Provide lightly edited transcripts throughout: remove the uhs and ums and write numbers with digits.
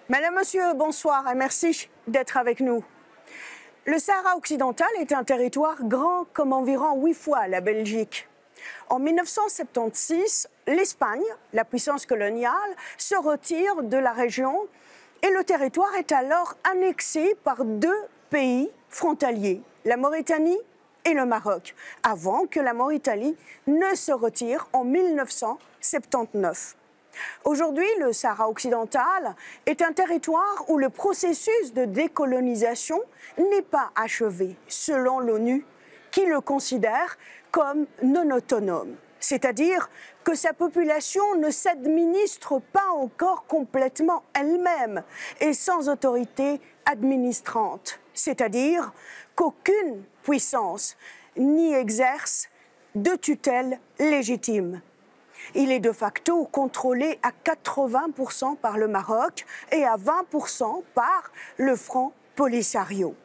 Madame, Monsieur, bonsoir et merci d'être avec nous. Le Sahara occidental est un territoire grand comme environ 8 fois la Belgique. En 1976, l'Espagne, la puissance coloniale, se retire de la région et le territoire est alors annexé par deux pays frontaliers, la Mauritanie et le Maroc, avant que la Mauritanie ne se retire en 1979. Aujourd'hui, le Sahara occidental est un territoire où le processus de décolonisation n'est pas achevé, selon l'ONU, qui le considère comme non autonome, c'est-à-dire que sa population ne s'administre pas encore complètement elle-même et sans autorité administrante, c'est-à-dire qu'aucune puissance n'y exerce de tutelle légitime. Il est de facto contrôlé à 80% par le Maroc et à 20% par le Front Polisario.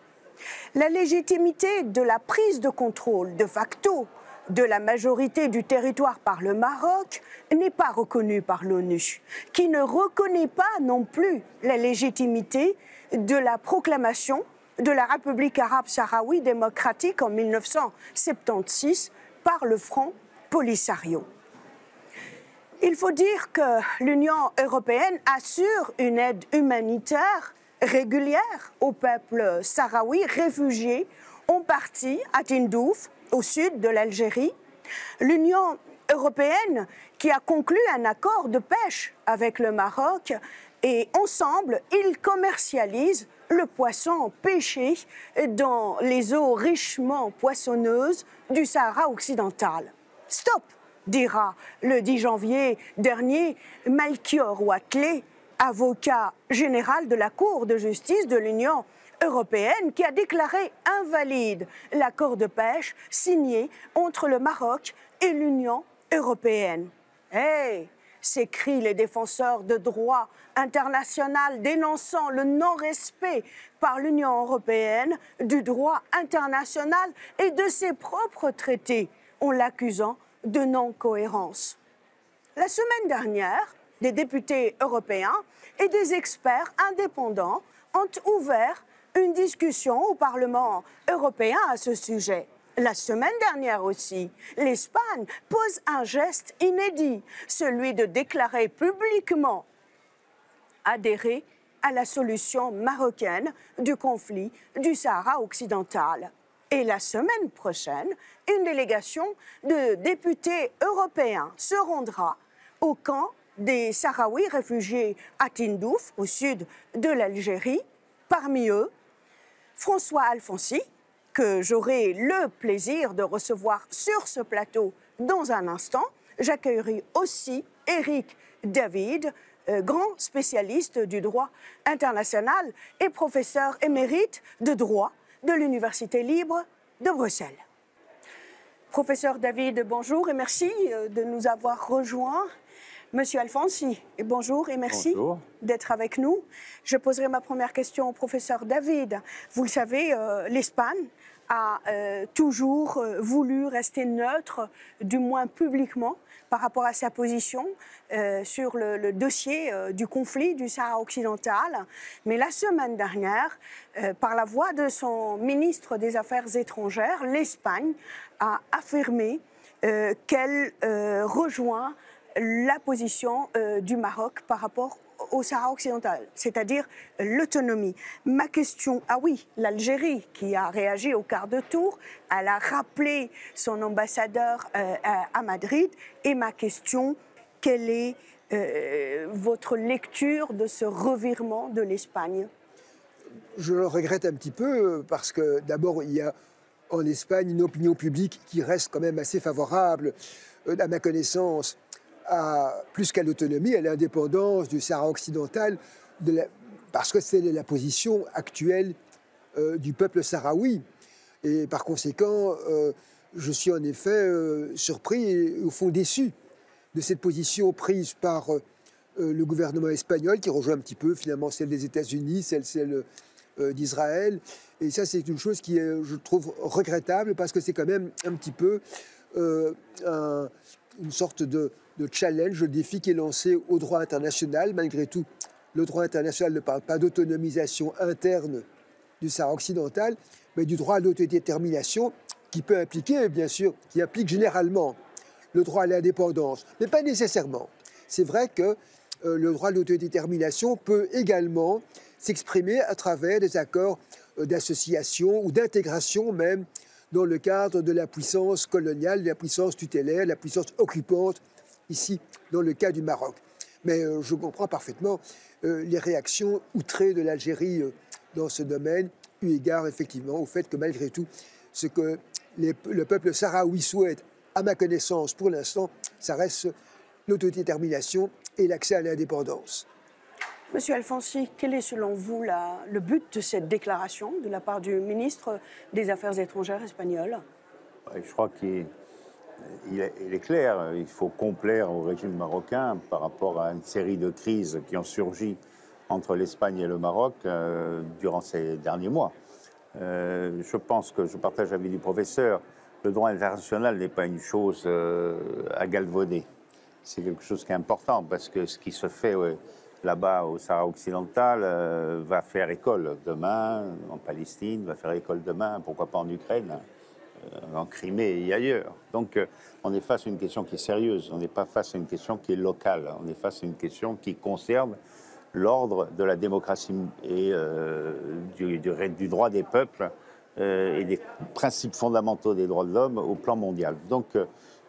La légitimité de la prise de contrôle de facto de la majorité du territoire par le Maroc n'est pas reconnue par l'ONU, qui ne reconnaît pas non plus la légitimité de la proclamation de la République arabe sahraoui démocratique en 1976 par le Front Polisario. Il faut dire que l'Union européenne assure une aide humanitaire régulière au peuple sahraoui réfugié en partie à Tindouf, au sud de l'Algérie. L'Union européenne qui a conclu un accord de pêche avec le Maroc et ensemble, ils commercialisent le poisson pêché dans les eaux richement poissonneuses du Sahara occidental. Stop, dira le 10 janvier dernier Melchior Watley, avocat général de la Cour de justice de l'Union européenne, qui a déclaré invalide l'accord de pêche signé entre le Maroc et l'Union européenne. Hey, s'écrient les défenseurs de droit international dénonçant le non-respect par l'Union européenne du droit international et de ses propres traités, en l'accusant de non-cohérence. La semaine dernière, des députés européens et des experts indépendants ont ouvert une discussion au Parlement européen à ce sujet. La semaine dernière aussi, l'Espagne pose un geste inédit, celui de déclarer publiquement adhérer à la solution marocaine du conflit du Sahara occidental. Et la semaine prochaine, une délégation de députés européens se rendra au camp des Sahraouis réfugiés à Tindouf, au sud de l'Algérie. Parmi eux, François Alfonsi, que j'aurai le plaisir de recevoir sur ce plateau dans un instant. J'accueillerai aussi Éric David, grand spécialiste du droit international et professeur émérite de droit de l'Université libre de Bruxelles. Professeur David, bonjour et merci de nous avoir rejoints. Monsieur Alfonsi, bonjour et merci d'être avec nous. Je poserai ma première question au professeur David. Vous le savez, l'Espagne a toujours voulu rester neutre, du moins publiquement, par rapport à sa position sur le dossier du conflit du Sahara occidental. Mais la semaine dernière, par la voix de son ministre des Affaires étrangères, l'Espagne a affirmé qu'elle rejoint la position du Maroc par rapport au Sahara occidental, c'est-à-dire l'autonomie. Ma question, ah oui, l'Algérie qui a réagi au quart de tour, elle a rappelé son ambassadeur à Madrid. Et ma question, quelle est votre lecture de ce revirement de l'Espagne? Je le regrette un petit peu parce que d'abord, il y a en Espagne une opinion publique qui reste quand même assez favorable, à ma connaissance, plus qu'à l'autonomie, à l'indépendance du Sahara occidental, parce que c'est la position actuelle du peuple sahraoui. Et par conséquent, je suis en effet surpris et au fond déçu de cette position prise par le gouvernement espagnol, qui rejoint un petit peu finalement celle des États-Unis, celle d'Israël. Et ça, c'est une chose qui est, je trouve, regrettable, parce que c'est quand même un petit peu une sorte de challenge, le défi qui est lancé au droit international. Malgré tout, le droit international ne parle pas d'autonomisation interne du Sahara occidental, mais du droit à l'autodétermination qui peut impliquer, bien sûr, qui implique généralement le droit à l'indépendance, mais pas nécessairement. C'est vrai que le droit à l'autodétermination peut également s'exprimer à travers des accords d'association ou d'intégration même dans le cadre de la puissance coloniale, de la puissance tutélaire, de la puissance occupante, ici, dans le cas du Maroc. Mais je comprends parfaitement les réactions outrées de l'Algérie dans ce domaine, eu égard effectivement au fait que malgré tout, ce que le peuple sahraoui souhaite, à ma connaissance pour l'instant, ça reste l'autodétermination et l'accès à l'indépendance. Monsieur Alfonsi, quel est selon vous le but de cette déclaration de la part du ministre des Affaires étrangères espagnol? Je crois qu'il est clair, il faut complaire au régime marocain par rapport à une série de crises qui ont surgi entre l'Espagne et le Maroc durant ces derniers mois. Je pense que je partage l'avis du professeur, le droit international n'est pas une chose à galvauder. C'est quelque chose qui est important parce que ce qui se fait là-bas au Sahara occidental va faire école demain en Palestine, va faire école demain, pourquoi pas en Ukraine, en Crimée et ailleurs. Donc on est face à une question qui est sérieuse, on n'est pas face à une question qui est locale, on est face à une question qui concerne l'ordre de la démocratie et du droit des peuples et des principes fondamentaux des droits de l'homme au plan mondial. Donc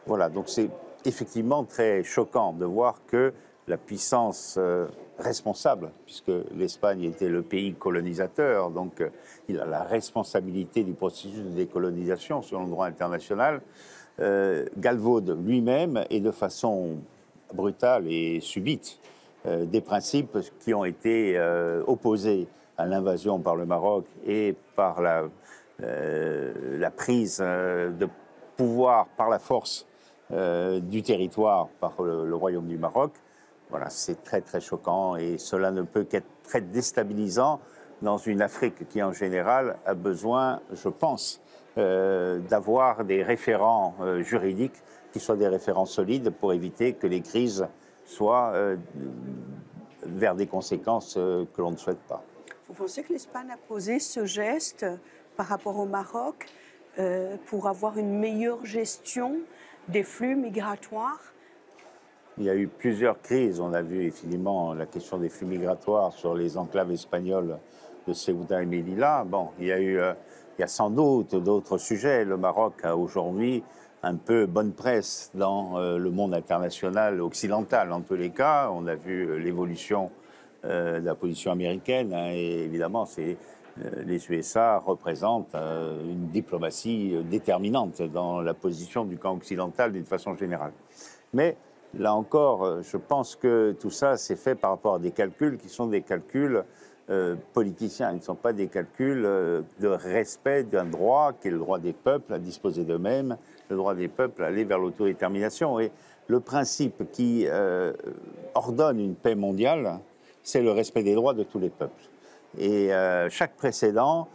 voilà, donc c'est effectivement très choquant de voir que la puissance responsable, puisque l'Espagne était le pays colonisateur, donc il a la responsabilité du processus de décolonisation selon le droit international, galvaude lui-même et de façon brutale et subite des principes qui ont été opposés à l'invasion par le Maroc et par la prise de pouvoir par la force du territoire par le Royaume du Maroc. Voilà, c'est très très choquant et cela ne peut qu'être très déstabilisant dans une Afrique qui en général a besoin, je pense, d'avoir des référents juridiques qui soient des référents solides pour éviter que les crises soient vers des conséquences que l'on ne souhaite pas. Vous pensez que l'Espagne a posé ce geste par rapport au Maroc pour avoir une meilleure gestion des flux migratoires? Il y a eu plusieurs crises. On a vu évidemment la question des flux migratoires sur les enclaves espagnoles de Ceuta et Melilla. Bon, il y a sans doute d'autres sujets. Le Maroc a aujourd'hui un peu bonne presse dans le monde international occidental. En tous les cas, on a vu l'évolution de la position américaine et évidemment, les USA représentent une diplomatie déterminante dans la position du camp occidental d'une façon générale. Mais là encore, je pense que tout ça s'est fait par rapport à des calculs qui sont des calculs politiciens. Ils ne sont pas des calculs de respect d'un droit qui est le droit des peuples à disposer d'eux-mêmes, le droit des peuples à aller vers l'autodétermination. Et le principe qui ordonne une paix mondiale, c'est le respect des droits de tous les peuples. Et chaque précédent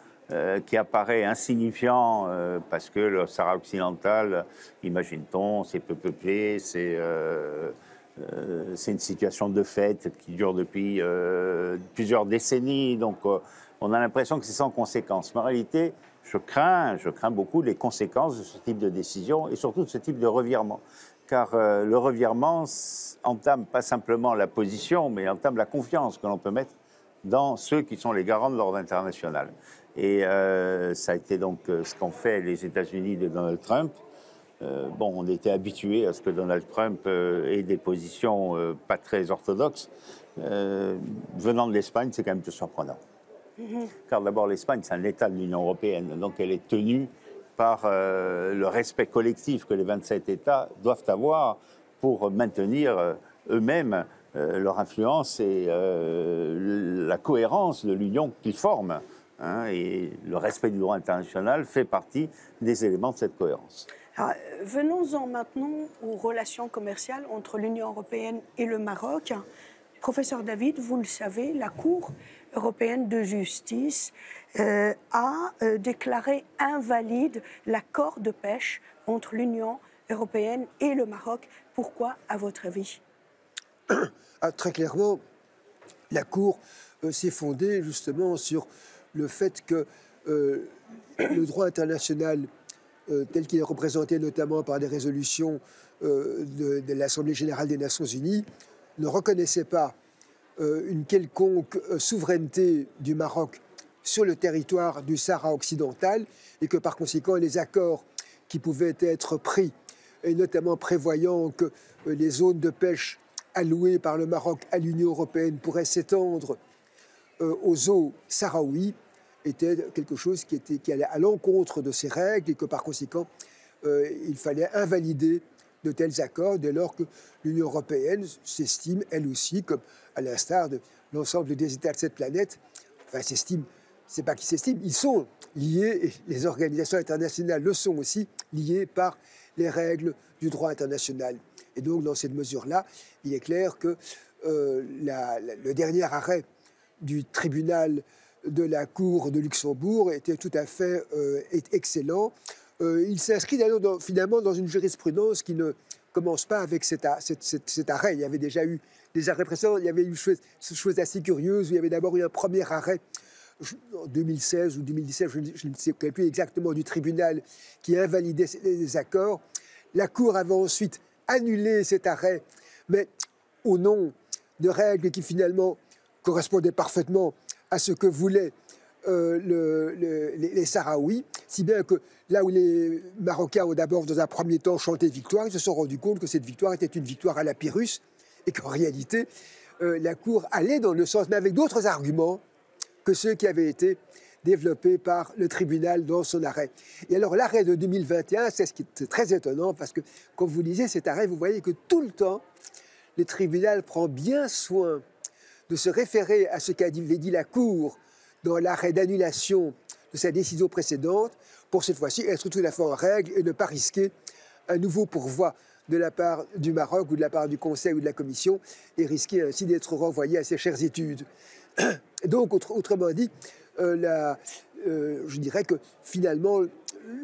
qui apparaît insignifiant parce que le Sahara occidental, imagine-t-on, c'est peu peuplé, c'est une situation de fait qui dure depuis plusieurs décennies, donc on a l'impression que c'est sans conséquence. Mais en réalité, je crains beaucoup les conséquences de ce type de décision et surtout de ce type de revirement. Car le revirement entame pas simplement la position, mais entame la confiance que l'on peut mettre dans ceux qui sont les garants de l'ordre international. Et ça a été donc ce qu'ont fait les États-Unis de Donald Trump. Bon, on était habitué à ce que Donald Trump ait des positions pas très orthodoxes. Venant de l'Espagne, c'est quand même plus surprenant. Car d'abord, l'Espagne, c'est un État de l'Union européenne, donc elle est tenue par le respect collectif que les 27 États doivent avoir pour maintenir eux-mêmes leur influence et la cohérence de l'union qu'ils forment. Hein, et le respect du droit international fait partie des éléments de cette cohérence. Alors, venons-en maintenant aux relations commerciales entre l'Union européenne et le Maroc. Professeur David, vous le savez, la Cour européenne de justice a déclaré invalide l'accord de pêche entre l'Union européenne et le Maroc. Pourquoi, à votre avis? Très clairement, la Cour s'est fondée justement sur le fait que le droit international, tel qu'il est représenté notamment par des résolutions de l'Assemblée générale des Nations unies, ne reconnaissait pas une quelconque souveraineté du Maroc sur le territoire du Sahara occidental et que par conséquent les accords qui pouvaient être pris, et notamment prévoyant que les zones de pêche allouées par le Maroc à l'Union européenne pourraient s'étendre aux eaux sahraouies, était quelque chose qui allait à l'encontre de ces règles et que par conséquent il fallait invalider de tels accords dès lors que l'Union européenne s'estime elle aussi, comme à l'instar de l'ensemble des États de cette planète, enfin s'estime, c'est pas qu'ils s'estiment, ils sont liés, et les organisations internationales le sont aussi, liés par les règles du droit international. Et donc dans cette mesure-là, il est clair que le dernier arrêt du tribunal de la Cour de Luxembourg était tout à fait excellent. Il s'inscrit d'ailleurs finalement dans une jurisprudence qui ne commence pas avec cet arrêt. Il y avait déjà eu des arrêts précédents. Il y avait eu une chose assez curieuse où il y avait d'abord eu un premier arrêt en 2016 ou 2017, je ne sais plus exactement, du tribunal qui invalidait les accords. La Cour avait ensuite annulé cet arrêt, mais au nom de règles qui finalement correspondaient parfaitement à ce que voulaient les Sahraouis, si bien que là où les Marocains ont d'abord dans un premier temps chanté victoire, ils se sont rendus compte que cette victoire était une victoire à la Pyrrhus et qu'en réalité la Cour allait dans le sens, mais avec d'autres arguments que ceux qui avaient été développés par le tribunal dans son arrêt. Et alors l'arrêt de 2021, c'est ce qui est très étonnant parce que quand vous lisez cet arrêt, vous voyez que tout le temps, le tribunal prend bien soin de se référer à ce qu'avait dit la Cour dans l'arrêt d'annulation de sa décision précédente, pour cette fois-ci être tout à fait en règle et ne pas risquer un nouveau pourvoi de la part du Maroc ou de la part du Conseil ou de la Commission et risquer ainsi d'être renvoyé à ses chères études. Donc, autrement dit, je dirais que finalement,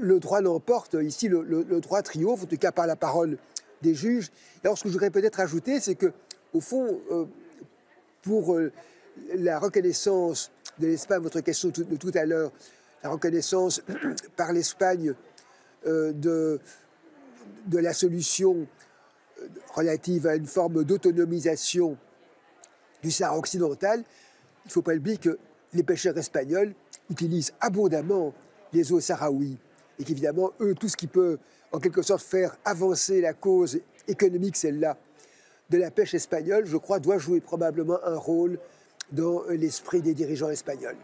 le droit l'emporte. Ici, le droit triomphe, en tout cas par la parole des juges. Et alors, ce que je voudrais peut-être ajouter, c'est que, au fond, pour la reconnaissance de l'Espagne, votre question de tout à l'heure, la reconnaissance par l'Espagne de la solution relative à une forme d'autonomisation du Sahara occidental, il ne faut pas oublier que les pêcheurs espagnols utilisent abondamment les eaux sahraouies et qu'évidemment, eux, tout ce qui peut en quelque sorte faire avancer la cause économique, celle-là, de la pêche espagnole, je crois, doit jouer probablement un rôle dans l'esprit des dirigeants espagnols.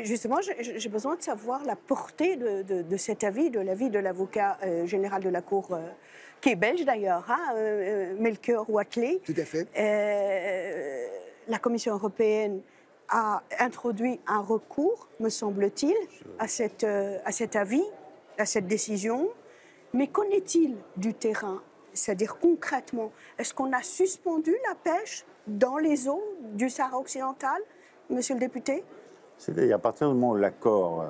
Justement, j'ai besoin de savoir la portée de cet avis, de l'avis de l'avocat général de la Cour, qui est belge d'ailleurs, Melchior Watley. Tout à fait. La Commission européenne a introduit un recours, me semble-t-il, à cet avis, à cette décision. Mais qu'en est-il du terrain? C'est-à-dire concrètement, est-ce qu'on a suspendu la pêche dans les eaux du Sahara occidental, monsieur le député? C'est-à-dire, à partir du moment où l'accord,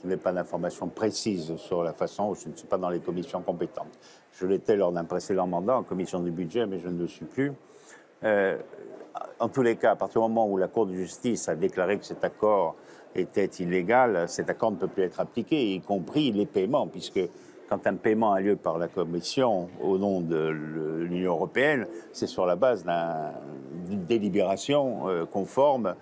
je n'ai pas d'informations précises sur la façon où je ne suis pas dans les commissions compétentes. Je l'étais lors d'un précédent mandat en commission du budget, mais je ne le suis plus. En tous les cas, à partir du moment où la Cour de justice a déclaré que cet accord était illégal, cet accord ne peut plus être appliqué, y compris les paiements, puisque quand un paiement a lieu par la Commission au nom de l'Union européenne, c'est sur la base d'une délibération conforme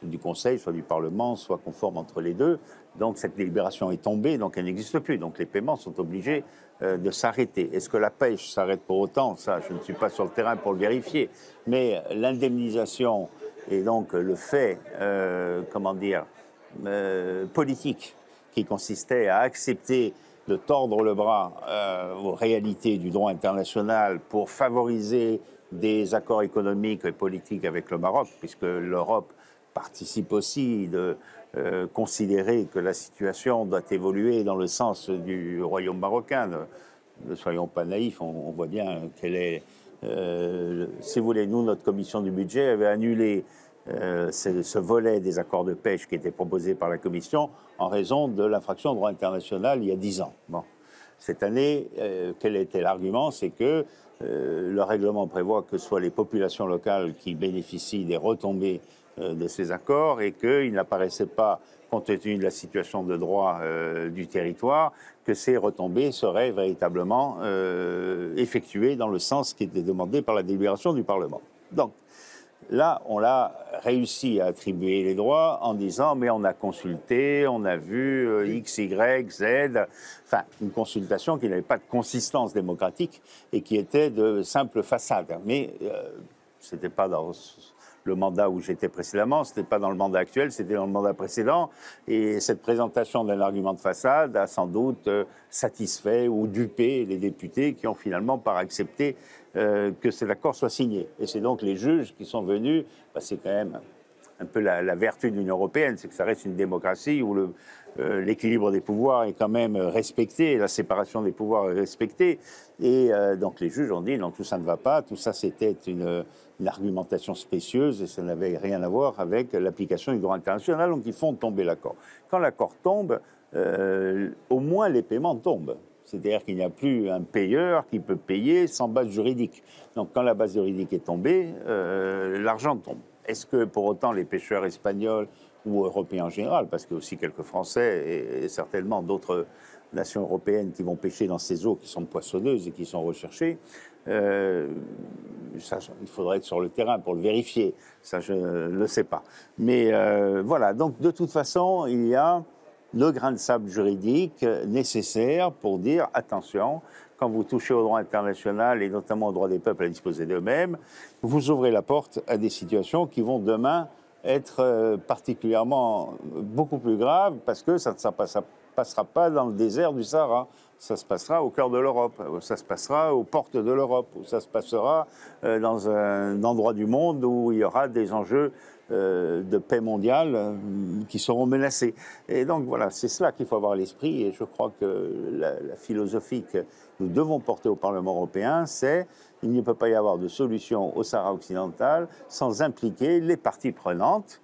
du Conseil, soit du Parlement, soit conforme entre les deux. Donc cette délibération est tombée, donc elle n'existe plus. Donc les paiements sont obligés de s'arrêter. Est-ce que la pêche s'arrête pour autant? Ça, je ne suis pas sur le terrain pour le vérifier. Mais l'indemnisation et donc le fait, politique qui consistait à accepter de tordre le bras aux réalités du droit international pour favoriser des accords économiques et politiques avec le Maroc, puisque l'Europe participe aussi de considérer que la situation doit évoluer dans le sens du royaume marocain. Ne soyons pas naïfs, on voit bien quelle est... si vous voulez, nous, notre commission du budget avait annulé ce volet des accords de pêche qui était proposé par la Commission en raison de l'infraction au droit international il y a 10 ans. Bon. Cette année, quel était l'argument? C'est que le règlement prévoit que ce soit les populations locales qui bénéficient des retombées de ces accords et qu'il n'apparaissait pas, compte tenu de la situation de droit du territoire, que ces retombées seraient véritablement effectuées dans le sens qui était demandé par la délibération du Parlement. Donc, là, on a réussi à attribuer les droits en disant mais on a consulté, on a vu X, Y, Z, enfin une consultation qui n'avait pas de consistance démocratique et qui était de simple façade. Mais ce n'était pas dans le mandat où j'étais précédemment, ce n'était pas dans le mandat actuel, c'était dans le mandat précédent. Et cette présentation d'un argument de façade a sans doute satisfait ou dupé les députés qui ont finalement pas accepté que cet accord soit signé. Et c'est donc les juges qui sont venus, c'est quand même un peu la vertu de l'Union européenne, c'est que ça reste une démocratie où l'équilibre des pouvoirs est quand même respecté, la séparation des pouvoirs est respectée. Et donc les juges ont dit non, tout ça ne va pas, tout ça c'était une argumentation spécieuse et ça n'avait rien à voir avec l'application du droit international, donc ils font tomber l'accord. Quand l'accord tombe, au moins les paiements tombent. C'est-à-dire qu'il n'y a plus un payeur qui peut payer sans base juridique. Donc quand la base juridique est tombée, l'argent tombe. Est-ce que pour autant les pêcheurs espagnols ou européens en général, parce qu'il y a aussi quelques Français et certainement d'autres nations européennes qui vont pêcher dans ces eaux qui sont poissonneuses et qui sont recherchées, ça, il faudrait être sur le terrain pour le vérifier. Ça, je ne le sais pas. Mais voilà, donc de toute façon, il y a le grain de sable juridique nécessaire pour dire attention, quand vous touchez au droit international et notamment au droit des peuples à disposer d'eux-mêmes, vous ouvrez la porte à des situations qui vont demain être particulièrement beaucoup plus graves parce que ça ne passera pas dans le désert du Sahara. Ça se passera au cœur de l'Europe, ça se passera aux portes de l'Europe, ça se passera dans un endroit du monde où il y aura des enjeux de paix mondiale qui seront menacés. Et donc voilà, c'est cela qu'il faut avoir à l'esprit et je crois que la philosophie que nous devons porter au Parlement européen, c'est qu'il ne peut pas y avoir de solution au Sahara occidental sans impliquer les parties prenantes.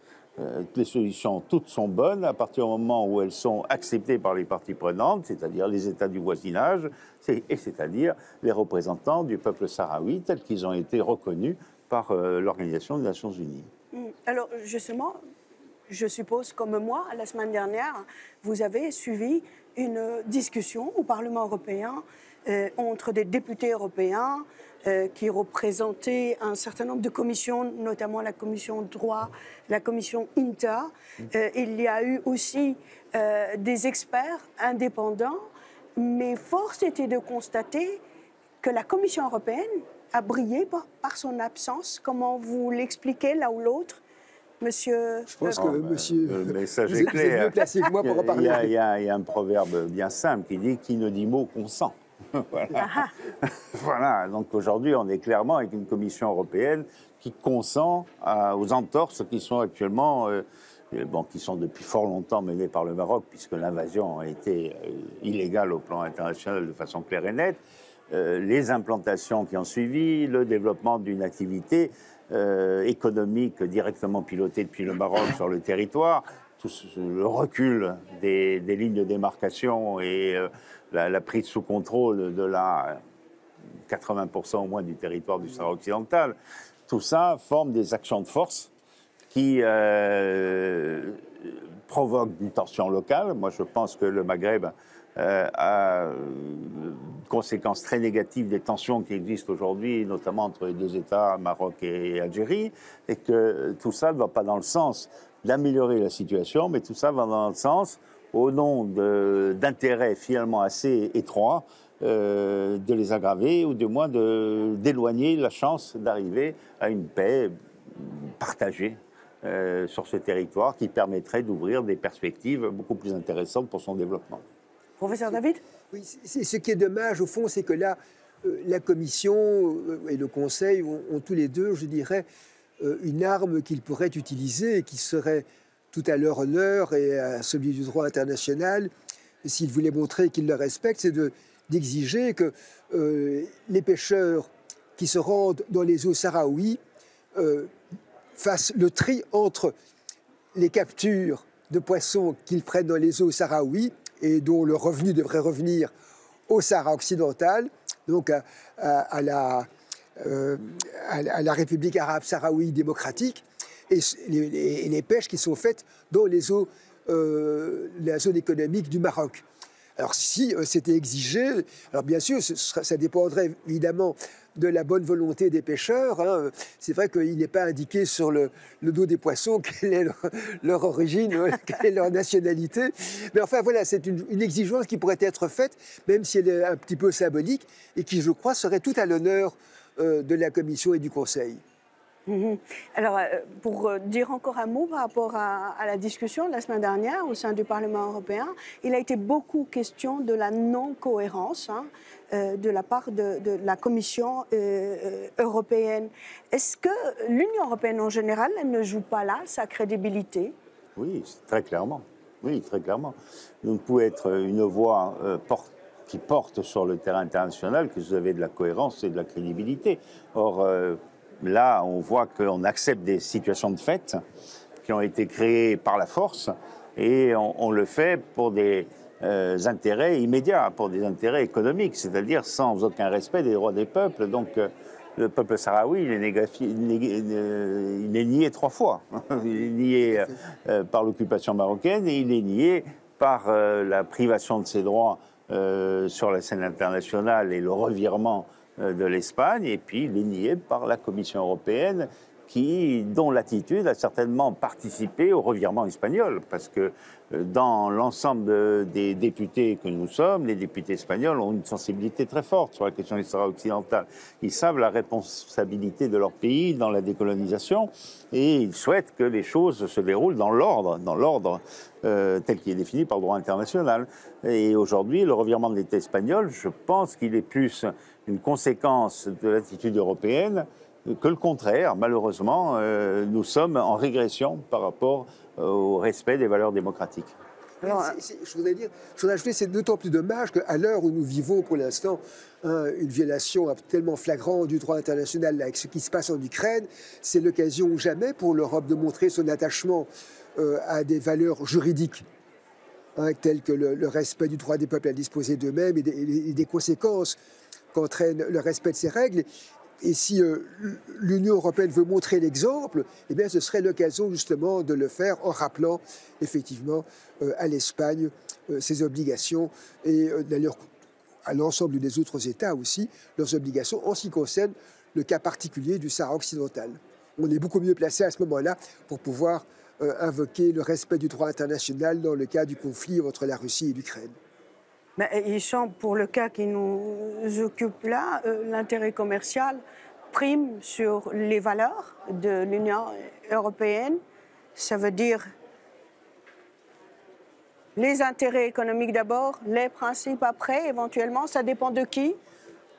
Les solutions, toutes sont bonnes à partir du moment où elles sont acceptées par les parties prenantes, c'est-à-dire les États du voisinage, et c'est-à-dire les représentants du peuple sahraoui tels qu'ils ont été reconnus par l'Organisation des Nations Unies. Alors justement, je suppose comme moi, la semaine dernière, vous avez suivi une discussion au Parlement européen entre des députés européens qui représentaient un certain nombre de commissions, notamment la commission droit, la commission INTA. Il y a eu aussi des experts indépendants, mais force était de constater que la Commission européenne a brillé par son absence. Comment vous l'expliquez l'un ou l'autre, monsieur? Je pense que monsieur, le message vous est êtes clair. mieux placé que moi pour en parler. Il y a un proverbe bien simple qui dit « qui ne dit mot consent ». Voilà. Voilà. Donc aujourd'hui, on est clairement avec une Commission européenne qui consent aux entorses qui sont actuellement, qui sont depuis fort longtemps menées par le Maroc, puisque l'invasion a été illégale au plan international de façon claire et nette, les implantations qui ont suivi, le développement d'une activité économique directement pilotée depuis le Maroc sur le territoire, tout le recul des lignes de démarcation et la prise sous contrôle de 80% au moins du territoire du Sahara occidental, tout ça forme des actions de force qui provoquent une tension locale. Moi, je pense que le Maghreb a une conséquence très négative des tensions qui existent aujourd'hui, notamment entre les deux États, Maroc et Algérie, et que tout ça ne va pas dans le sens d'améliorer la situation, mais tout ça va dans le sens, au nom d'intérêts finalement assez étroits, de les aggraver ou du moins d'éloigner la chance d'arriver à une paix partagée sur ce territoire qui permettrait d'ouvrir des perspectives beaucoup plus intéressantes pour son développement. Professeur David? Oui, ce qui est dommage, au fond, c'est que là, la Commission et le Conseil ont tous les deux, je dirais, une arme qu'ils pourraient utiliser et qui serait tout à leur honneur et à celui du droit international, s'ils voulaient montrer qu'ils le respectent, c'est d'exiger que les pêcheurs qui se rendent dans les eaux sahraouies fassent le tri entre les captures de poissons qu'ils prennent dans les eaux sahraouies et dont le revenu devrait revenir au Sahara occidental, donc à la République arabe sahraoui démocratique, et les pêches qui sont faites dans la zone économique du Maroc. Alors si c'était exigé, alors bien sûr ça dépendrait évidemment de la bonne volonté des pêcheurs. Hein. C'est vrai qu'il n'est pas indiqué sur le dos des poissons quelle est leur origine, quelle est leur nationalité. Mais enfin voilà, c'est une exigence qui pourrait être faite, même si elle est un petit peu symbolique, et qui, je crois, serait tout à l'honneur de la Commission et du Conseil. Alors, pour dire encore un mot par rapport à la discussion de la semaine dernière au sein du Parlement européen, il a été beaucoup question de la non-cohérence de la part de la Commission européenne. Est-ce que l'Union européenne en général, elle ne joue pas là sa crédibilité? Oui, très clairement. Oui, très clairement. Vous ne pouvez être une voix qui porte sur le terrain international que vous avez de la cohérence et de la crédibilité. Or, là, on voit qu'on accepte des situations de fait qui ont été créées par la force et on le fait pour des intérêts immédiats, pour des intérêts économiques, c'est-à-dire sans aucun respect des droits des peuples. Donc, le peuple sahraoui, il est nié 3 fois. Il est nié par l'occupation marocaine et il est nié par la privation de ses droits sur la scène internationale et le revirement de l'Espagne, et puis il est nié par la Commission européenne, dont l'attitude a certainement participé au revirement espagnol, parce que dans l'ensemble des députés que nous sommes, les députés espagnols ont une sensibilité très forte sur la question du Sahara occidental. Ils savent la responsabilité de leur pays dans la décolonisation, et ils souhaitent que les choses se déroulent dans l'ordre tel qu'il est défini par le droit international. Et aujourd'hui, le revirement de l'État espagnol, je pense qu'il est plus une conséquence de l'attitude européenne que le contraire. Malheureusement, nous sommes en régression par rapport au respect des valeurs démocratiques. Alors, je voudrais ajouter, c'est d'autant plus dommage qu'à l'heure où nous vivons pour l'instant une violation tellement flagrante du droit international avec ce qui se passe en Ukraine, c'est l'occasion ou jamais pour l'Europe de montrer son attachement à des valeurs juridiques, telles que le respect du droit des peuples à disposer d'eux-mêmes et des conséquences qu'entraîne le respect de ces règles. Et si l'Union européenne veut montrer l'exemple, eh bien, ce serait l'occasion justement de le faire en rappelant effectivement à l'Espagne ses obligations et d'ailleurs à l'ensemble des autres États aussi leurs obligations en ce qui concerne le cas particulier du Sahara occidental. On est beaucoup mieux placé à ce moment-là pour pouvoir invoquer le respect du droit international dans le cas du conflit entre la Russie et l'Ukraine. Mais il semble, pour le cas qui nous occupe là, l'intérêt commercial prime sur les valeurs de l'Union européenne. Ça veut dire les intérêts économiques d'abord, les principes après, éventuellement. Ça dépend de qui?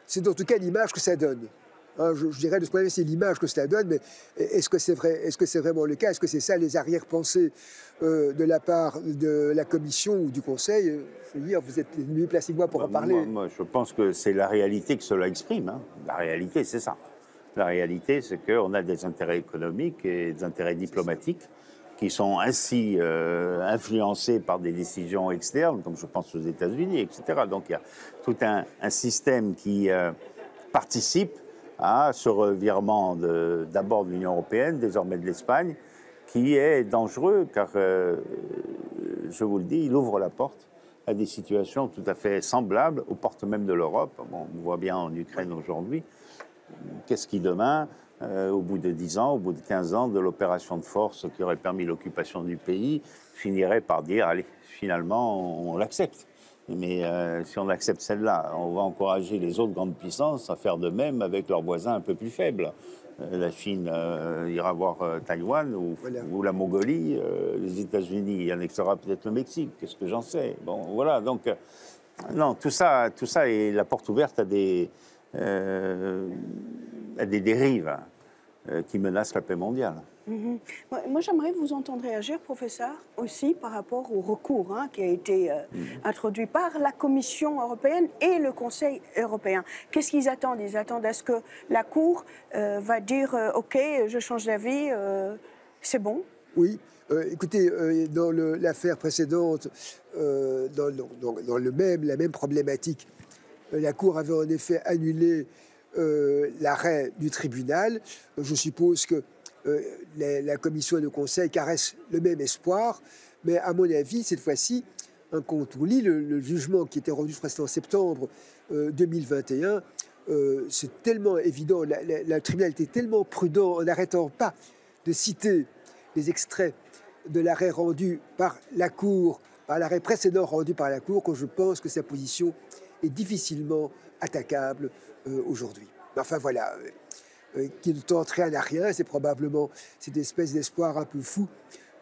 C'est en tout cas l'image que ça donne. Je dirais de ce point de vue, c'est l'image que cela donne, mais est-ce que c'est vrai, est-ce que c'est vraiment le cas? Est-ce que c'est ça les arrière-pensées de la part de la Commission ou du Conseil? Je veux dire, vous êtes mieux placé que moi pour en parler. Moi, je pense que c'est la réalité que cela exprime. La réalité, c'est ça. La réalité, c'est qu'on a des intérêts économiques et des intérêts diplomatiques qui sont ainsi influencés par des décisions externes, comme je pense aux États-Unis, etc. Donc il y a tout un système qui participe à ce revirement d'abord de l'Union européenne, désormais de l'Espagne, qui est dangereux car, je vous le dis, il ouvre la porte à des situations tout à fait semblables aux portes même de l'Europe. Bon, on voit bien en Ukraine aujourd'hui. Qu'est-ce qui demain, au bout de 10 ans, au bout de 15 ans de l'opération de force qui aurait permis l'occupation du pays, finirait par dire, allez, finalement, on l'accepte. Mais si on accepte celle-là, on va encourager les autres grandes puissances à faire de même avec leurs voisins un peu plus faibles. La Chine ira voir Taïwan ou la Mongolie. Les États-Unis annexera peut-être le Mexique. Qu'est-ce que j'en sais? Bon, voilà. Donc, non, tout ça est la porte ouverte à des dérives qui menacent la paix mondiale. Moi, j'aimerais vous entendre réagir, professeur, aussi par rapport au recours qui a été introduit par la Commission européenne et le Conseil européen. Qu'est-ce qu'ils attendent? Ils attendent à ce que la Cour va dire « OK, je change d'avis, c'est bon ». Oui. Écoutez, dans l'affaire précédente, dans la même problématique La Cour avait en effet annulé l'arrêt du tribunal. Je suppose que la Commission et le Conseil caressent le même espoir, mais à mon avis, cette fois-ci, quand on lit le jugement qui était rendu, je crois, en septembre 2021, c'est tellement évident, le tribunal était tellement prudent en n'arrêtant pas de citer les extraits de l'arrêt rendu par la Cour, par l'arrêt précédent rendu par la Cour, que je pense que sa position est difficilement attaquable aujourd'hui. Enfin voilà, qui ne tente rien à rien, c'est probablement cette espèce d'espoir un peu fou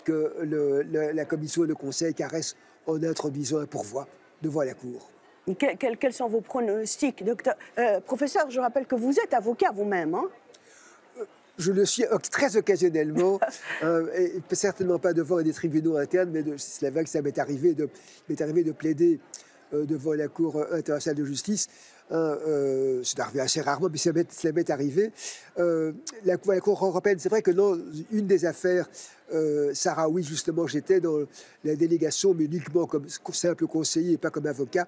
que la Commission et le Conseil caressent en introduisant un pourvoi devant la Cour. Quels sont vos pronostics, docteur professeur, je rappelle que vous êtes avocat vous-même, hein? Je le suis très occasionnellement, et certainement pas devant des tribunaux internes, mais c'est vrai que ça m'est arrivé de plaider devant la Cour internationale de justice. C'est arrivé assez rarement, mais ça m'est arrivé. La Cour européenne, c'est vrai que dans une des affaires sahraouis, justement, j'étais dans la délégation, mais uniquement comme simple conseiller et pas comme avocat.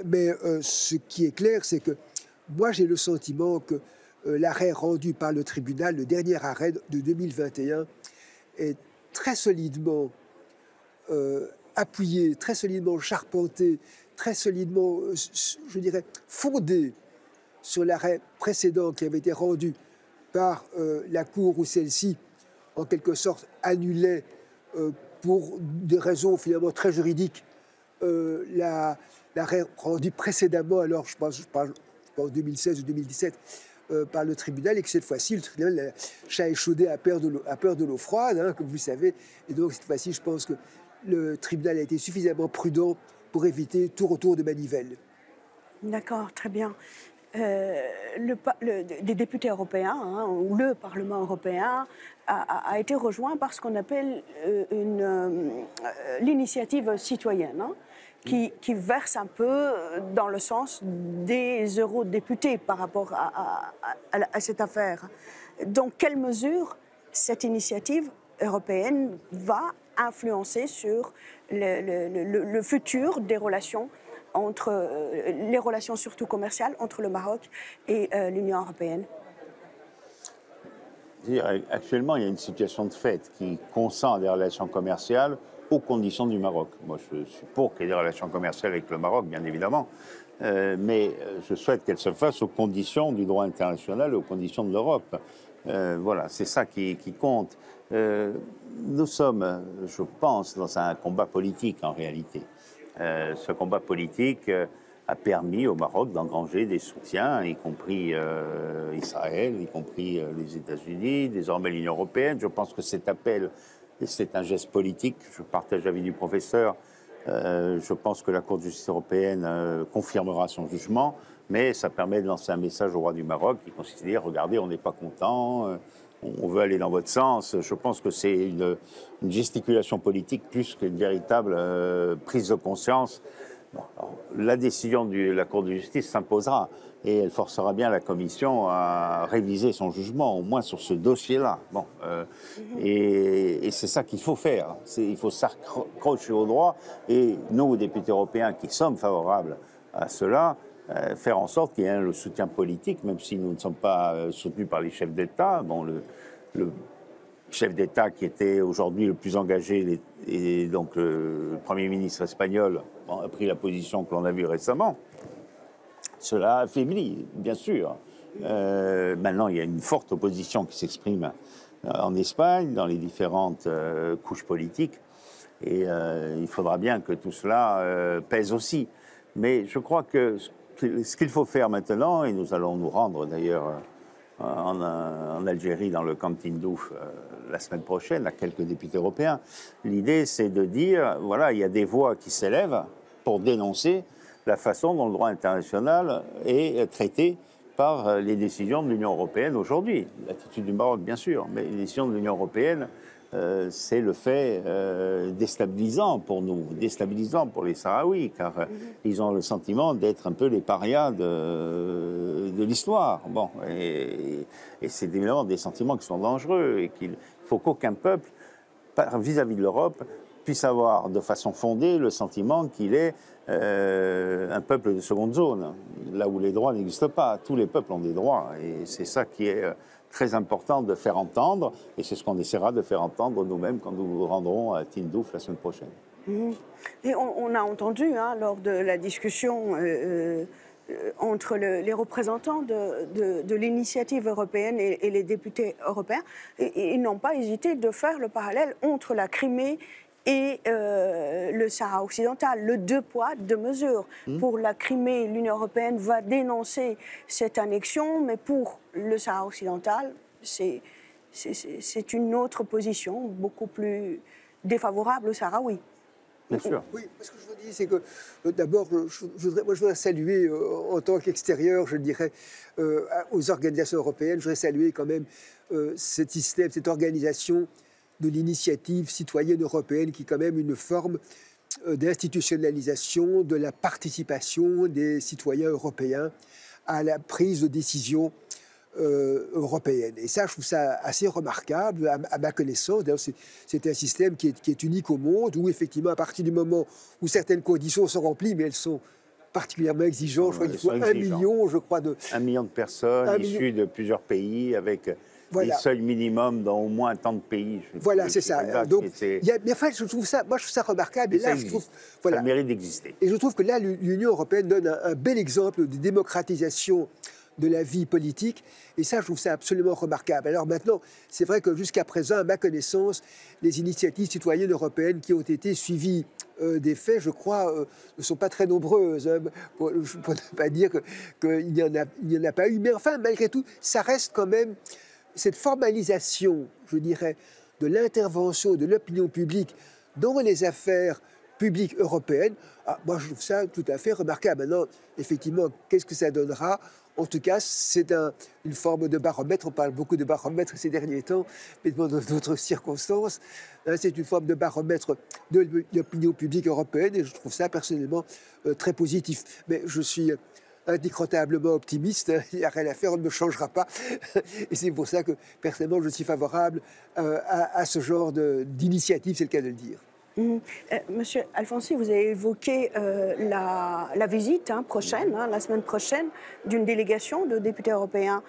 Mais ce qui est clair, c'est que moi, j'ai le sentiment que l'arrêt rendu par le tribunal, le dernier arrêt de 2021, est très solidement appuyé, très solidement charpenté, très solidement, je dirais, fondé sur l'arrêt précédent qui avait été rendu par la Cour, où celle-ci, en quelque sorte, annulait, pour des raisons finalement très juridiques, l'arrêt rendu précédemment, alors je pense en 2016 ou 2017, par le tribunal, et que cette fois-ci, le tribunal, le chat échaudé a peur de l'eau froide, hein, comme vous savez. Et donc, cette fois-ci, je pense que le tribunal a été suffisamment prudent pour éviter tout retour de manivelle. D'accord, très bien. Des députés européens, hein, ou le Parlement européen, a été rejoint par ce qu'on appelle l'initiative citoyenne, hein, qui verse un peu dans le sens des eurodéputés par rapport à cette affaire. Dans quelle mesure cette initiative européenne va influencer sur le futur des relations les relations surtout commerciales entre le Maroc et l'Union européenne? Actuellement, il y a une situation de fait qui consent des relations commerciales aux conditions du Maroc. Moi, je suis pour qu'il y ait des relations commerciales avec le Maroc, bien évidemment, mais je souhaite qu'elles se fassent aux conditions du droit international, aux conditions de l'Europe. Voilà, c'est ça qui compte. Nous sommes, je pense, dans un combat politique en réalité. Ce combat politique a permis au Maroc d'engranger des soutiens, y compris Israël, y compris les États-Unis, désormais l'Union européenne. Je pense que cet appel, c'est un geste politique. Je partage l'avis du professeur. Je pense que la Cour de justice européenne confirmera son jugement, mais ça permet de lancer un message au roi du Maroc qui consiste à dire « Regardez, on n'est pas content, on veut aller dans votre sens ». Je pense que c'est une gesticulation politique plus qu'une véritable prise de conscience. Bon, alors, la décision de la Cour de justice s'imposera et elle forcera bien la Commission à réviser son jugement, au moins sur ce dossier-là. Bon, et c'est ça qu'il faut faire. Il faut s'accrocher au droit et nous, députés européens qui sommes favorables à cela, faire en sorte qu'il y ait le soutien politique, même si nous ne sommes pas soutenus par les chefs d'État. Bon, le chef d'État qui était aujourd'hui le plus engagé, et donc le Premier ministre espagnol, a pris la position que l'on a vue récemment. Cela affaiblit, bien sûr. Maintenant, il y a une forte opposition qui s'exprime en Espagne, dans les différentes couches politiques, et il faudra bien que tout cela pèse aussi. Mais je crois que ce qu'il faut faire maintenant, et nous allons nous rendre d'ailleurs en Algérie, dans le camp Tindouf, la semaine prochaine, à quelques députés européens. L'idée, c'est de dire, voilà, il y a des voix qui s'élèvent pour dénoncer la façon dont le droit international est traité par les décisions de l'Union européenne aujourd'hui. L'attitude du Maroc, bien sûr, mais les décisions de l'Union européenne, c'est le fait déstabilisant pour nous, déstabilisant pour les Sahraouis, car ils ont le sentiment d'être un peu les parias de l'histoire. Bon, et c'est évidemment des sentiments qui sont dangereux et qu'il faut qu'aucun peuple, vis-à-vis de l'Europe, puisse avoir de façon fondée le sentiment qu'il est un peuple de seconde zone, là où les droits n'existent pas. Tous les peuples ont des droits, et c'est ça qui est très important de faire entendre, et c'est ce qu'on essaiera de faire entendre nous-mêmes quand nous nous rendrons à Tindouf la semaine prochaine. Et on a entendu, lors de la discussion entre les représentants de l'initiative européenne et les députés européens, ils n'ont pas hésité de faire le parallèle entre la Crimée et le Sahara occidental, le deux poids, deux mesures. Pour la Crimée, l'Union européenne va dénoncer cette annexion, mais pour le Sahara occidental, c'est une autre position, beaucoup plus défavorable au Sahraouis. Bien sûr. Oui, ce que je vous dis, c'est que d'abord, je voudrais saluer, en tant qu'extérieur, je dirais, aux organisations européennes, je voudrais saluer quand même cet système, cette organisation de l'initiative citoyenne européenne, qui est quand même une forme d'institutionnalisation de la participation des citoyens européens à la prise de décision européenne. Et ça, je trouve ça assez remarquable, à ma connaissance. D'ailleurs, c'est un système qui est unique au monde, où effectivement, à partir du moment où certaines conditions sont remplies, mais elles sont particulièrement exigeantes, je crois qu'il faut 1 million, je crois, 1 million de personnes issues de plusieurs pays, avec des seuils minimums dans au moins tant de pays. Voilà, c'est ça. Donc, mais enfin, je trouve ça remarquable. Et là, je trouve, ça mérite d'exister. Et je trouve que là, l'Union européenne donne un bel exemple de démocratisation de la vie politique, et ça, je trouve ça absolument remarquable. Alors maintenant, c'est vrai que jusqu'à présent, à ma connaissance, les initiatives citoyennes européennes qui ont été suivies des faits, je crois, ne sont pas très nombreuses, hein, pour ne pas dire qu'il n'y en a pas eu. Mais enfin, malgré tout, ça reste quand même cette formalisation, je dirais, de l'intervention de l'opinion publique dans les affaires publiques européennes. Moi, je trouve ça tout à fait remarquable. Maintenant, effectivement, qu'est-ce que ça donnera ? En tout cas, c'est une forme de baromètre. On parle beaucoup de baromètre ces derniers temps, mais dans d'autres circonstances. C'est une forme de baromètre de l'opinion publique européenne, et je trouve ça personnellement très positif. Mais je suis indécrotablement optimiste. Il n'y a rien à faire, on ne me changera pas. Et c'est pour ça que, personnellement, je suis favorable à ce genre d'initiative, c'est le cas de le dire. Monsieur Alfonsi, vous avez évoqué la visite prochaine, la semaine prochaine, d'une délégation de députés européens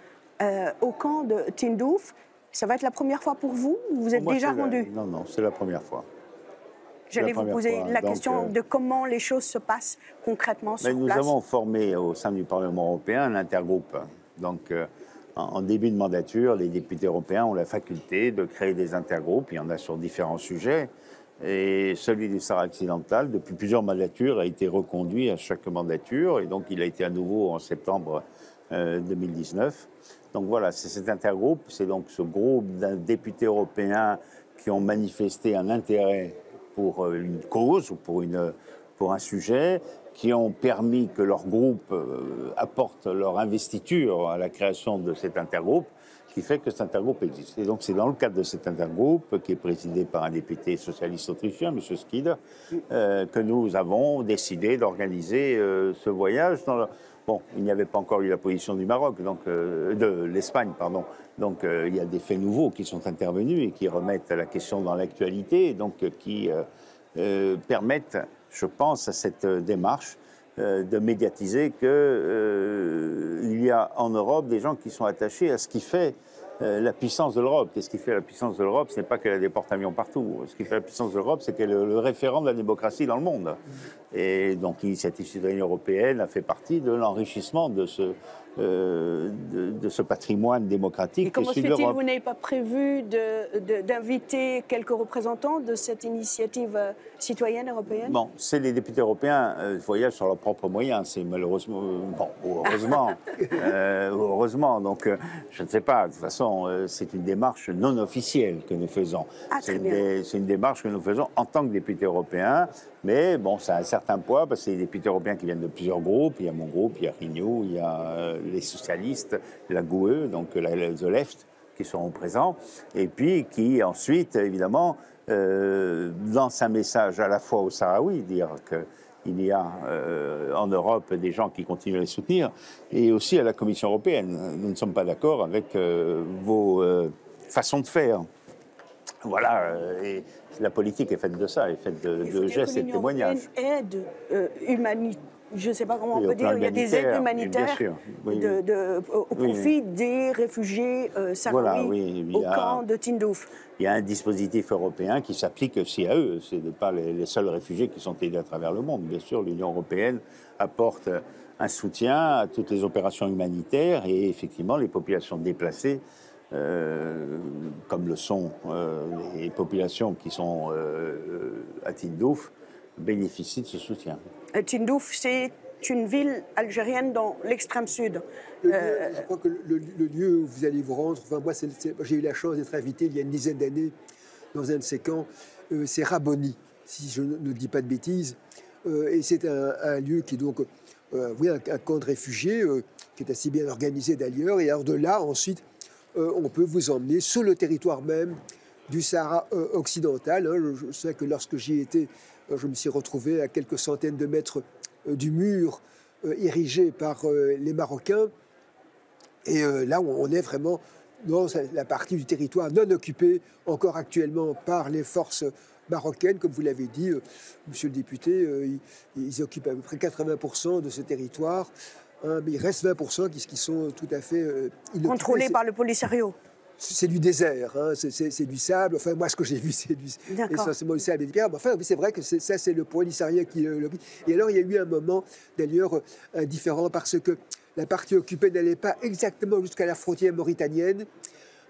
au camp de Tindouf. Ça va être la première fois pour vous? Vous êtes déjà rendu? Non, c'est la première fois. J'allais vous poser la question de comment les choses se passent concrètement sur place. Nous avons formé au sein du Parlement européen un intergroupe. Donc, en début de mandature, les députés européens ont la faculté de créer des intergroupes. Il y en a sur différents sujets. Et celui du Sahara occidental, depuis plusieurs mandatures, a été reconduit à chaque mandature. Et donc, il a été à nouveau en septembre 2019. Donc voilà, c'est cet intergroupe. C'est donc ce groupe de députés européens qui ont manifesté un intérêt pour une cause ou pour un sujet, qui ont permis que leur groupe apporte leur investiture à la création de cet intergroupe, qui fait que cet intergroupe existe. Et donc c'est dans le cadre de cet intergroupe, qui est présidé par un député socialiste autrichien, M. Skider, que nous avons décidé d'organiser ce voyage. Bon, il n'y avait pas encore eu la position du Maroc, donc, de l'Espagne, pardon. Donc il y a des faits nouveaux qui sont intervenus et qui remettent la question dans l'actualité, donc qui permettent, je pense, à cette démarche de médiatiser qu'il y a en Europe des gens qui sont attachés à ce qui fait la puissance de l'Europe. Et ce qui fait la puissance de l'Europe, ce n'est pas qu'elle a des porte-avions partout. Ce qui fait la puissance de l'Europe, c'est qu'elle est le référent de la démocratie dans le monde. Et donc l'initiative citoyenne européenne a fait partie de l'enrichissement de ce patrimoine démocratique. Et comment se fait-il que vous n'avez pas prévu d'inviter quelques représentants de cette initiative citoyenne européenne? Bon, c'est les députés européens voyagent sur leurs propres moyens. C'est malheureusement, heureusement. Donc, je ne sais pas. De toute façon, c'est une démarche non officielle que nous faisons. C'est une démarche que nous faisons en tant que députés européens. Mais bon, ça a un certain poids parce que c'est des députés européens qui viennent de plusieurs groupes. Il y a mon groupe, il y a Renew, il y a les socialistes, la GUE, donc The Left, qui seront présents. Et puis qui ensuite, évidemment, lance un message à la fois aux Sahraouis, dire qu'il y a en Europe des gens qui continuent à les soutenir, et aussi à la Commission européenne. Nous ne sommes pas d'accord avec vos façons de faire. Voilà, et la politique est faite de ça, est faite de gestes et de témoignages. Aide humanitaire. Je ne sais pas comment Oui, on au peut plan dire, il y a des aides humanitaire, humanitaires bien sûr. Oui, au profit des réfugiés sahraouis voilà, oui, au camp de Tindouf. Il y a un dispositif européen qui s'applique aussi à eux. Ce n'est pas les seuls réfugiés qui sont aidés à travers le monde. Bien sûr, l'Union européenne apporte un soutien à toutes les opérations humanitaires et effectivement, les populations déplacées, comme le sont les populations qui sont à Tindouf, bénéficient de ce soutien. Tindouf, c'est une ville algérienne dans l'extrême sud. Je crois que le lieu où vous allez vous rendre, enfin moi j'ai eu la chance d'être invité il y a une dizaine d'années dans un de ces camps, c'est Raboni, si je ne dis pas de bêtises, et c'est un lieu qui est donc oui, un camp de réfugiés qui est assez bien organisé d'ailleurs, et alors de là ensuite on peut vous emmener sur le territoire même du Sahara occidental. Hein. Je sais que lorsque j'y étais, je me suis retrouvé à quelques centaines de mètres du mur érigé par les Marocains. Et là, on est vraiment dans la partie du territoire non occupée encore actuellement par les forces marocaines. Comme vous l'avez dit, monsieur le député, ils occupent à peu près 80% de ce territoire. Hein, mais il reste 20% qui sont tout à fait inoccupés. Contrôlés par le Polisario. C'est du désert, hein, c'est du sable. Enfin, moi, ce que j'ai vu, c'est essentiellement du sable et des pierres. Mais enfin, c'est vrai que ça, c'est le Polisario qui le. Et alors, il y a eu un moment, d'ailleurs, indifférent, parce que la partie occupée n'allait pas exactement jusqu'à la frontière mauritanienne.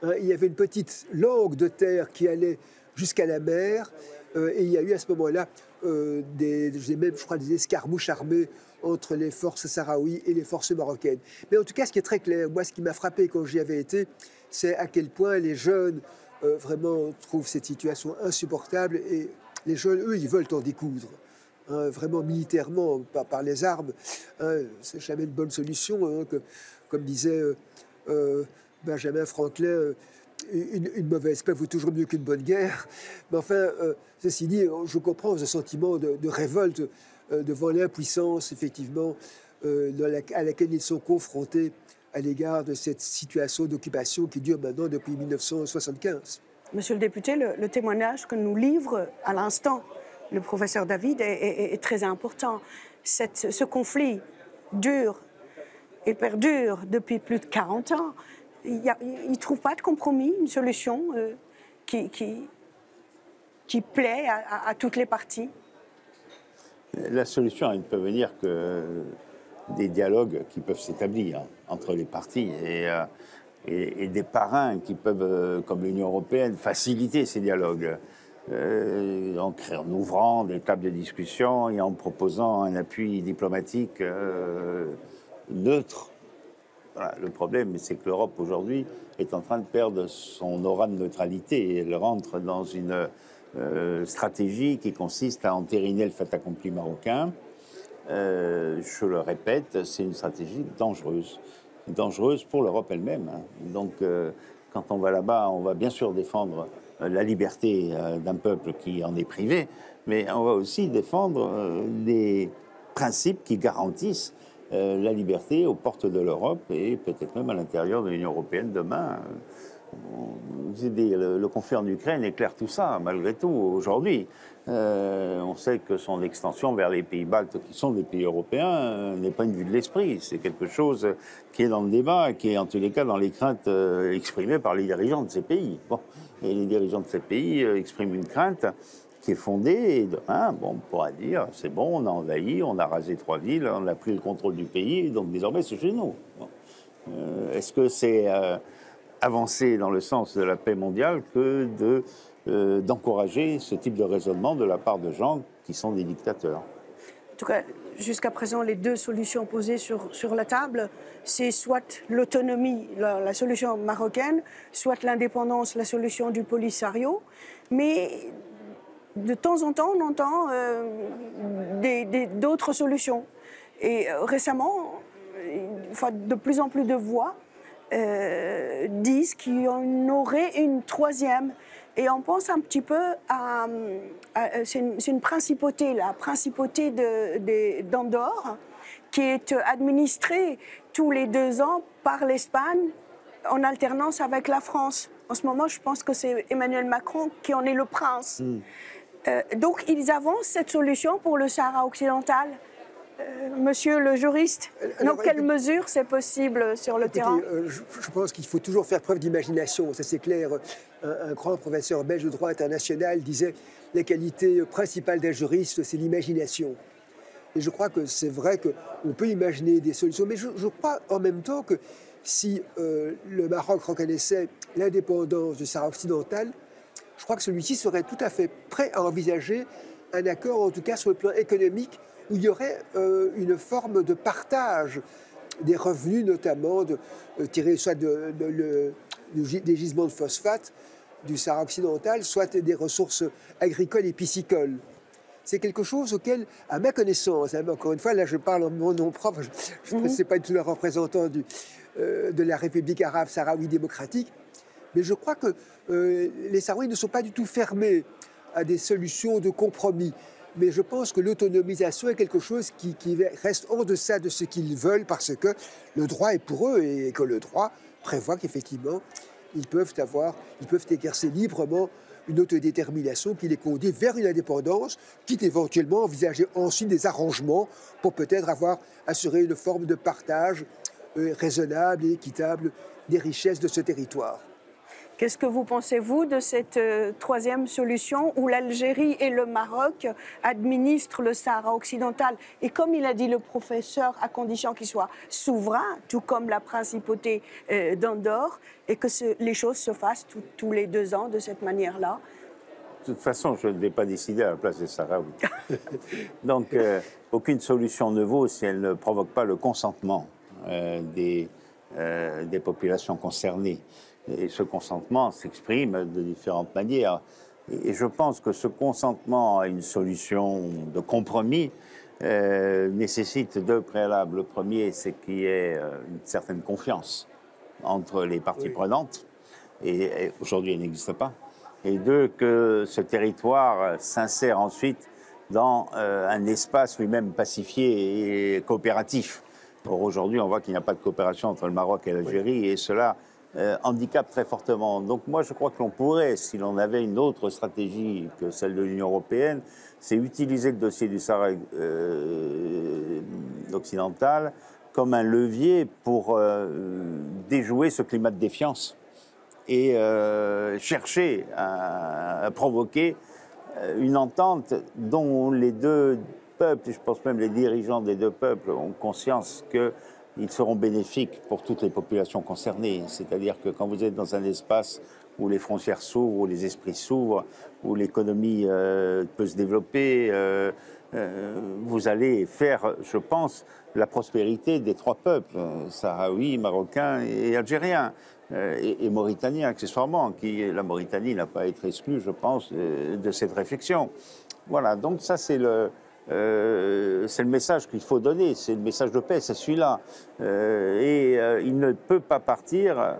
Hein, il y avait une petite langue de terre qui allait jusqu'à la mer. Et il y a eu à ce moment-là je crois, des escarmouches armées entre les forces sahraouies et les forces marocaines. Mais en tout cas, ce qui est très clair, moi, ce qui m'a frappé quand j'y avais été, c'est à quel point les jeunes vraiment trouvent cette situation insupportable. Et les jeunes, eux, ils veulent en découdre. Hein, vraiment militairement, par les armes. Hein, c'est jamais une bonne solution. Hein, comme disait Benjamin Franklin, une mauvaise paix vaut toujours mieux qu'une bonne guerre. Mais enfin, ceci dit, je comprends ce sentiment de révolte devant l'impuissance, effectivement, à laquelle ils sont confrontés à l'égard de cette situation d'occupation qui dure maintenant depuis 1975. Monsieur le député, le témoignage que nous livre à l'instant le professeur David est très important. Ce conflit dure et perdure depuis plus de 40 ans. Il ne trouve pas de compromis, une solution qui plaît à toutes les parties. La solution, elle ne peut venir que des dialogues qui peuvent s'établir entre les parties et des parrains qui peuvent, comme l'Union européenne, faciliter ces dialogues en ouvrant des tables de discussion et en proposant un appui diplomatique neutre. Voilà, le problème, c'est que l'Europe aujourd'hui est en train de perdre son aura de neutralité. Elle rentre dans une stratégie qui consiste à entériner le fait accompli marocain. Je le répète, c'est une stratégie dangereuse pour l'Europe elle-même. Hein. Donc, quand on va là-bas, on va bien sûr défendre la liberté d'un peuple qui en est privé, mais on va aussi défendre des principes qui garantissent la liberté aux portes de l'Europe et peut-être même à l'intérieur de l'Union européenne demain. Le conflit en Ukraine éclaire tout ça, malgré tout, aujourd'hui. On sait que son extension vers les pays baltes, qui sont des pays européens, n'est pas une vue de l'esprit. C'est quelque chose qui est dans le débat, qui est en tous les cas dans les craintes exprimées par les dirigeants de ces pays. Bon. Et les dirigeants de ces pays expriment une crainte qui est fondée, et demain, on pourra dire, c'est bon, on a envahi, on a rasé 3 villes, on a pris le contrôle du pays, donc désormais c'est chez nous. Bon. Est-ce que c'est avancer dans le sens de la paix mondiale que d'encourager ce type de raisonnement de la part de gens qui sont des dictateurs? En tout cas, jusqu'à présent, les deux solutions posées sur la table, c'est soit l'autonomie, la solution marocaine, soit l'indépendance, la solution du Polisario. Mais de temps en temps, on entend d'autres solutions. Et récemment, de plus en plus de voix disent qu'il y en aurait une troisième. Et on pense un petit peu à c'est une principauté, la principauté d'Andorre, qui est administrée tous les 2 ans par l'Espagne en alternance avec la France. En ce moment, je pense que c'est Emmanuel Macron qui en est le prince. Donc, ils avancent cette solution pour le Sahara occidental. Monsieur le juriste, dans quelle mesure c'est possible sur le terrain? Je pense qu'il faut toujours faire preuve d'imagination, ça c'est clair. Un grand professeur belge de droit international disait « la qualité principale d'un juriste, c'est l'imagination ». Et je crois que c'est vrai qu'on peut imaginer des solutions, mais je crois en même temps que si le Maroc reconnaissait l'indépendance du Sahara occidental, je crois que celui-ci serait tout à fait prêt à envisager un accord, en tout cas sur le plan économique, où il y aurait une forme de partage des revenus, notamment tirés soit des gisements de phosphate du Sahara occidental, soit des ressources agricoles et piscicoles. C'est quelque chose auquel, à ma connaissance, hein, encore une fois, là je parle en mon nom propre, je ne suis pas du tout le représentant de la République arabe sahraoui démocratique, mais je crois que les Sahraouis ne sont pas du tout fermés à des solutions de compromis. Mais je pense que l'autonomisation est quelque chose qui reste en deçà de ce qu'ils veulent parce que le droit est pour eux et que le droit prévoit qu'effectivement, ils peuvent exercer librement une autodétermination qui les conduit vers une indépendance, quitte éventuellement à envisager ensuite des arrangements pour peut-être assuré une forme de partage raisonnable et équitable des richesses de ce territoire. Qu'est-ce que vous pensez, vous, de cette troisième solution où l'Algérie et le Maroc administrent le Sahara occidental? Et comme il a dit le professeur, à condition qu'il soit souverain, tout comme la principauté d'Andorre, et que les choses se fassent tous les 2 ans de cette manière-là? De toute façon, je ne vais pas décider à la place des Sahraouis. Donc, aucune solution ne vaut si elle ne provoque pas le consentement des populations concernées. Et ce consentement s'exprime de différentes manières. Et je pense que ce consentement à une solution de compromis nécessite 2 préalables. Le premier, c'est qu'il y ait une certaine confiance entre les parties prenantes. Et aujourd'hui, elle n'existe pas. Et 2, que ce territoire s'insère ensuite dans un espace lui-même pacifié et coopératif. Or, aujourd'hui, on voit qu'il n'y a pas de coopération entre le Maroc et l'Algérie, et cela handicape très fortement. Donc moi, je crois que l'on pourrait, si l'on avait une autre stratégie que celle de l'Union européenne, c'est utiliser le dossier du Sahara occidental comme un levier pour déjouer ce climat de défiance et chercher à provoquer une entente dont les 2 peuples, je pense même les dirigeants des 2 peuples, ont conscience qu'ils seront bénéfiques pour toutes les populations concernées. C'est-à-dire que quand vous êtes dans un espace où les frontières s'ouvrent, où les esprits s'ouvrent, où l'économie peut se développer, vous allez faire, je pense, la prospérité des 3 peuples, sahraouis, marocains et algériens, et mauritaniens accessoirement. La Mauritanie n'a pas à être exclue, je pense, de cette réflexion. Voilà, donc ça c'est le message qu'il faut donner, c'est le message de paix, c'est celui-là. Il ne peut pas partir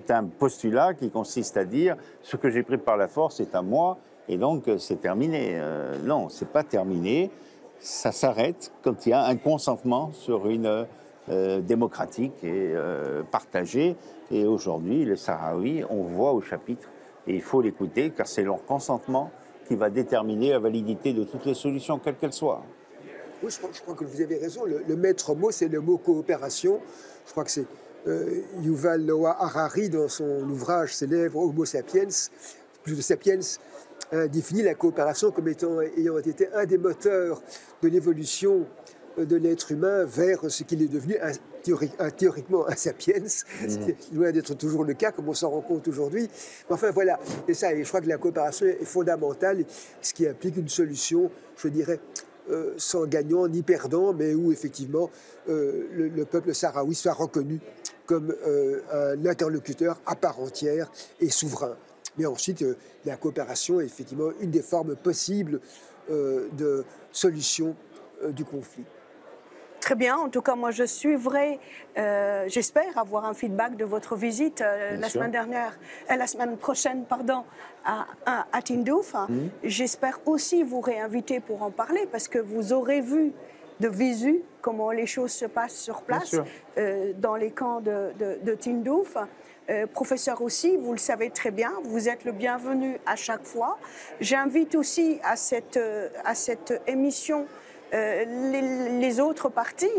d'un postulat qui consiste à dire ce que j'ai pris par la force est à moi et donc c'est terminé. Non, c'est pas terminé. Ça s'arrête quand il y a un consentement sur une démocratique et partagée. Et aujourd'hui, les Sahraouis, on voit au chapitre, et il faut l'écouter car c'est leur consentement qui va déterminer la validité de toutes les solutions, quelles qu'elles soient. Oui, je crois que vous avez raison. Le maître mot, c'est le mot coopération. Je crois que c'est Yuval Noah Harari, dans son ouvrage célèbre Homo sapiens, plus de sapiens, définit la coopération comme ayant été un des moteurs de l'évolution de l'être humain vers ce qu'il est devenu théoriquement un sapiens. C'est loin d'être toujours le cas, comme on s'en rend compte aujourd'hui. Mais enfin, voilà. Et je crois que la coopération est fondamentale, ce qui implique une solution, je dirais, sans gagnant ni perdant, mais où effectivement le peuple sahraoui soit reconnu comme un interlocuteur à part entière et souverain. Mais ensuite, la coopération est effectivement une des formes possibles de solution du conflit. Très bien. En tout cas, moi, je suivrai, j'espère avoir un feedback de votre visite la semaine prochaine, à Tindouf. J'espère aussi vous réinviter pour en parler, parce que vous aurez vu de visu, comment les choses se passent sur place, dans les camps de Tindouf. Professeur aussi, vous le savez très bien, vous êtes le bienvenu à chaque fois. J'invite aussi à cette émission les autres partis,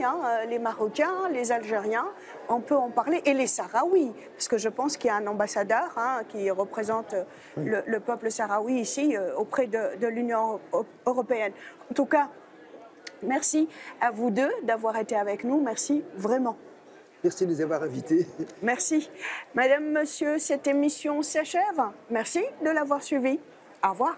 les Marocains, les Algériens, on peut en parler, et les Sahraouis, parce que je pense qu'il y a un ambassadeur qui représente le peuple sahraoui ici auprès de l'Union européenne. En tout cas, merci à vous deux d'avoir été avec nous, merci vraiment. Merci de nous avoir invités. Merci. Madame, Monsieur, cette émission s'achève. Merci de l'avoir suivie. Au revoir.